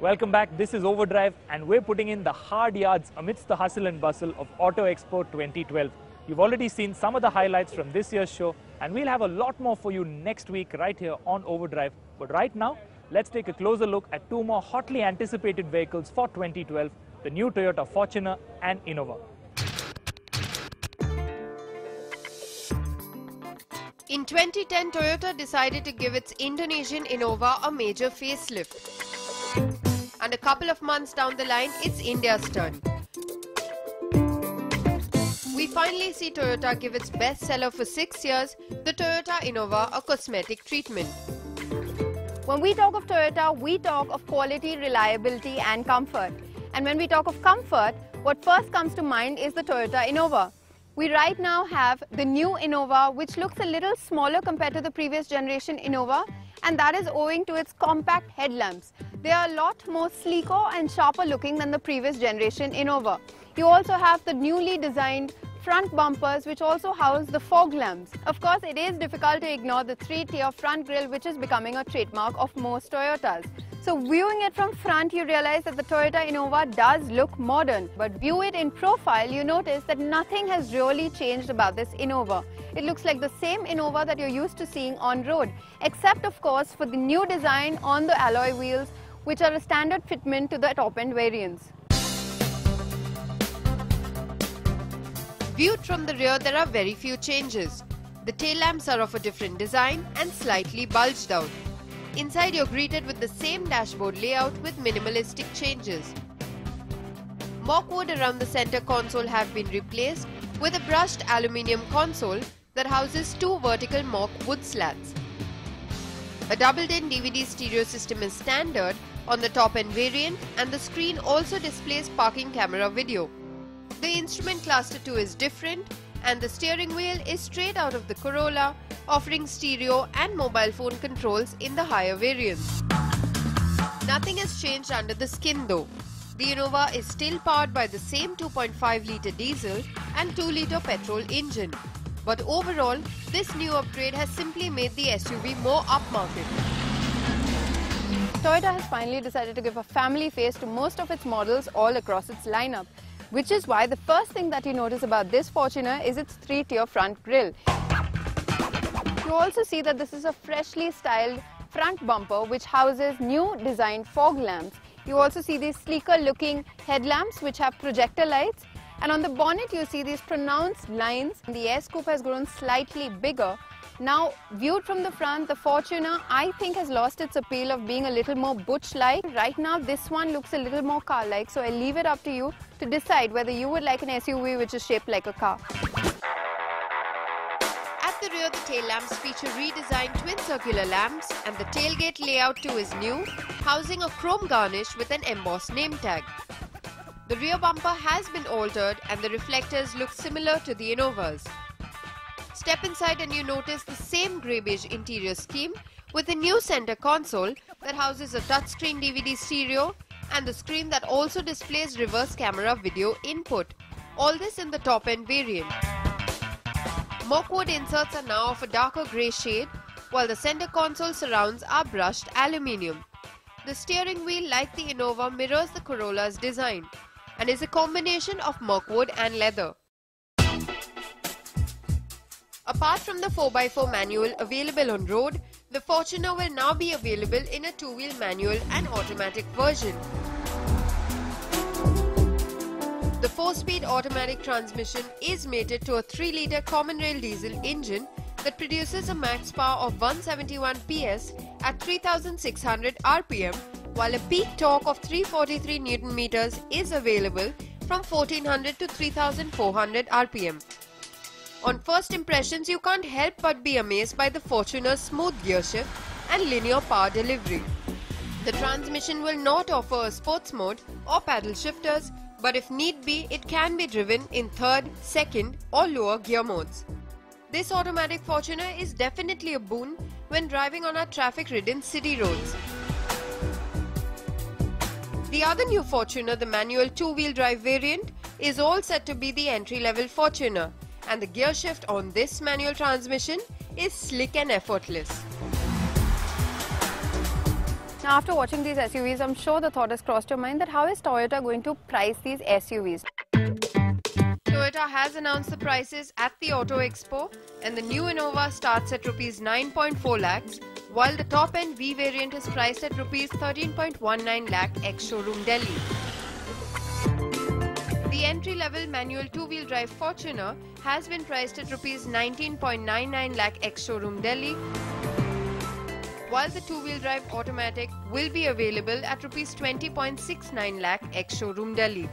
Welcome back. This is Overdrive, and we're putting in the hard yards amidst the hustle and bustle of Auto Expo 2012. You've already seen some of the highlights from this year's show, and we'll have a lot more for you next week right here on Overdrive. But right now, let's take a closer look at two more hotly anticipated vehicles for 2012, the new Toyota Fortuner and Innova. In 2010, Toyota decided to give its Indonesian Innova a major facelift. And a couple of months down the line, it's India's turn. We finally see Toyota give its bestseller for 6 years, the Toyota Innova, a cosmetic treatment. When we talk of Toyota, we talk of quality, reliability and comfort. And when we talk of comfort, what first comes to mind is the Toyota Innova. We right now have the new Innova, which looks a little smaller compared to the previous generation Innova, and that is owing to its compact headlamps. They are a lot more sleeker and sharper looking than the previous generation Innova. You also have the newly designed front bumpers, which also house the fog lamps. Of course, it is difficult to ignore the 3-tier front grille, which is becoming a trademark of most Toyotas. So viewing it from front, you realize that the Toyota Innova does look modern. But view it in profile, you notice that nothing has really changed about this Innova. It looks like the same Innova that you're used to seeing on road, except of course for the new design on the alloy wheels, which are a standard fitment to the top-end variants. Viewed from the rear, there are very few changes. The tail lamps are of a different design and slightly bulged out. Inside, you're greeted with the same dashboard layout with minimalistic changes. Mock wood around the center console have been replaced with a brushed aluminium console that houses two vertical mock wood slats. A double-din DVD stereo system is standard on the top-end variant, and the screen also displays parking camera video. The instrument cluster too is different, and the steering wheel is straight out of the Corolla, offering stereo and mobile phone controls in the higher variants. Nothing has changed under the skin though. The Innova is still powered by the same 2.5-litre diesel and 2-litre petrol engine. But overall, this new upgrade has simply made the SUV more upmarket. Toyota has finally decided to give a family face to most of its models all across its lineup, which is why the first thing that you notice about this Fortuner is its 3-tier front grille. You also see that this is a freshly styled front bumper which houses new designed fog lamps. You also see these sleeker looking headlamps which have projector lights, and on the bonnet you see these pronounced lines. The S-Coupe has grown slightly bigger. Now, viewed from the front, the Fortuner, I think, has lost its appeal of being a little more butch-like. Right now, this one looks a little more car-like, so I leave it up to you to decide whether you would like an SUV which is shaped like a car. At the rear, the tail lamps feature redesigned twin circular lamps, and the tailgate layout too is new, housing a chrome garnish with an embossed name tag. The rear bumper has been altered, and the reflectors look similar to the Innova's. Step inside and you notice the same grey beige interior scheme with a new center console that houses a touchscreen DVD stereo and the screen that also displays reverse camera video input. All this in the top-end variant. Mock wood inserts are now of a darker grey shade, while the center console surrounds are brushed aluminium. The steering wheel, like the Innova, mirrors the Corolla's design and is a combination of mock wood and leather. Apart from the 4x4 manual available on road, the Fortuner will now be available in a 2-wheel manual and automatic version. The 4-speed automatic transmission is mated to a 3-litre common rail diesel engine that produces a max power of 171 PS at 3600 RPM, while a peak torque of 343 Nm is available from 1400 to 3400 RPM. On first impressions, you can't help but be amazed by the Fortuner's smooth gear shift and linear power delivery. The transmission will not offer a sports mode or paddle shifters, but if need be, it can be driven in third, second or lower gear modes. This automatic Fortuner is definitely a boon when driving on our traffic-ridden city roads. The other new Fortuner, the manual 2-wheel drive variant, is all set to be the entry-level Fortuner, and the gear shift on this manual transmission is slick and effortless. Now, after watching these SUVs, I'm sure the thought has crossed your mind that how is Toyota going to price these SUVs? Toyota has announced the prices at the Auto Expo, and the new Innova starts at Rs 9.4 lakhs, while the top-end V variant is priced at Rs 13.19 lakh ex-showroom Delhi. The entry-level manual two-wheel drive Fortuner has been priced at Rs 19.99 lakh ex-showroom Delhi, while the two-wheel drive automatic will be available at Rs 20.69 lakh ex-showroom Delhi.